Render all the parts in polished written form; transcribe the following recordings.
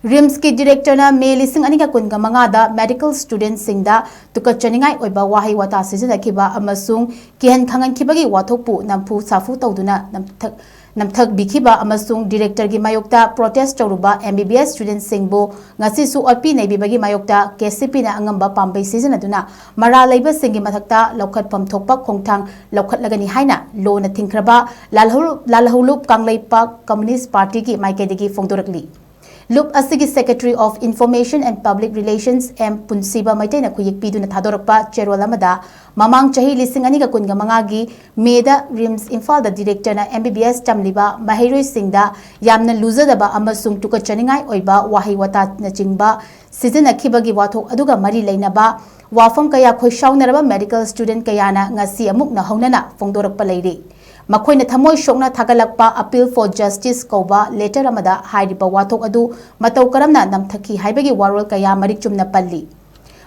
RIMS की director ना मे लिसिंग Anika कुनगा मंगादा medical students सिंगदा तुका चनिंगाई ओइबा वाही वाता सिजनखिबा अमसुंग किहन खंगनखिबगी वाथोकपु नमफु साफु तौदुना नमथक बिखिबा अमसुंग डायरेक्टर की मायोक्ता प्रोटेस्ट तौरुबा MBBS स्टूडेंट्स सिंगबो ngasi su api naibibagi mayokta KCP na angamba pambai सिजनदुना मरा लैबा सिंगी मथक्ता लौखटफम थोकपा खोंगथांग लौखटलगनी हाइना लोना थिंख्रबा लालहौलुप कांगलैपा कम्युनिस्ट पार्टी की माइकेदगी फोंदोरकली Loop asigi Secretary of Information and Public Relations M Punsiba Maitena Kuyik Piduna Thadorpa Cherolamada Mamang Chahi Lising Anika Kunga Mangagi Meda RIMS Infal the Director na MBBS Tamliba Mahiroi Singda Yamna Luzadaba Amasung Tuka Chaningai Oiba Wahi Wata Nachingba Season Akibagi Wato Aduga Mari Lainaba Wafam Kaya Khoi Naraba Medical Student Kayana Ngasi Amuk na Honana Fongdorpa Lady Makoina Thamoi Shokna Thagalakpa Appeal for Justice Koba later Amada Haidipa Watok Adu Matau Karamna Namthaki Haibagi Warol Kaya Marichumna Palli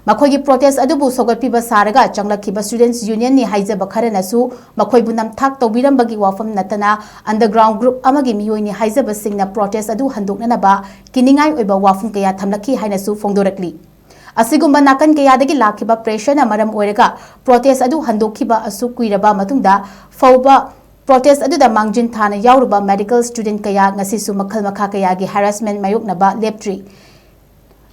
Makoigi protest Adubu Sogapiba Saraga Changlakiba Students Union ni Haiza Bakaranasu Makoibu Namthak Tobirambagi Wafam Natana Underground Group Amagi Mioi ni Haiza Basingna protest Adu Handuknanaba Kiningai Oiba Wafum Kaya Thamlaki Hainasu Fongdorakli Asigumba nakan kayadagi lakiba pressure na maram oiraga protest adu handokiba asu kuiraba matungda fauba protest adu da mangjin thana yauruba medical student kaya ngasi su makhal makha kaya gi harassment mayoknaba leptri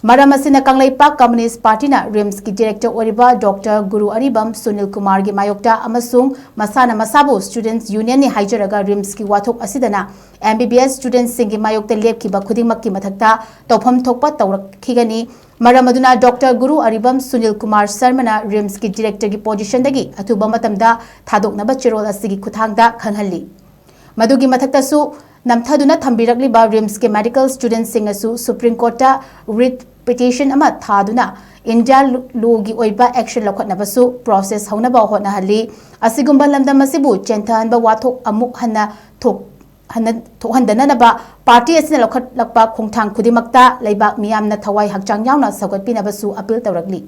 maram asina kanglaipa communist party na RIMS ki director oriba Dr. Guru Aribam Sunil Kumar gi mayokta amasung masana masabo students union ni haijaraga RIMS ki wathok asidana MBBS students singi mayokta lepkiba khudingmak ki mathakta tawpham thokpa tawrakhigani Maramaduna Dr. Guru Aribam Sunil Kumar Sarmana RIMS की director की position दगी अथुबा मतमदा थादोकनबा चिरोल असिगी खुथांगदा खंगहल्ली मदुगी मथक्तसु नमथदुना थंबिरकलिबा RIMS के मेडिकल स्टूडेंट्स सिंगसु सुप्रीम कोर्ट रिट पिटिशन अमा थादुना इंडिया लोगी ओइबा एक्शन लखनबसु प्रोसेस हौनबा होनहल्ली असिगुंबा लमदम असिबु चेंथानबा वाथोक अमुक हन्ना थोहंदनबा पार्टी असना लखलकपा खोंथांग खुदिमक्ता लैबाक मियामना थवाई हकचांग यावना सगतपिनबसु अपील तौरकली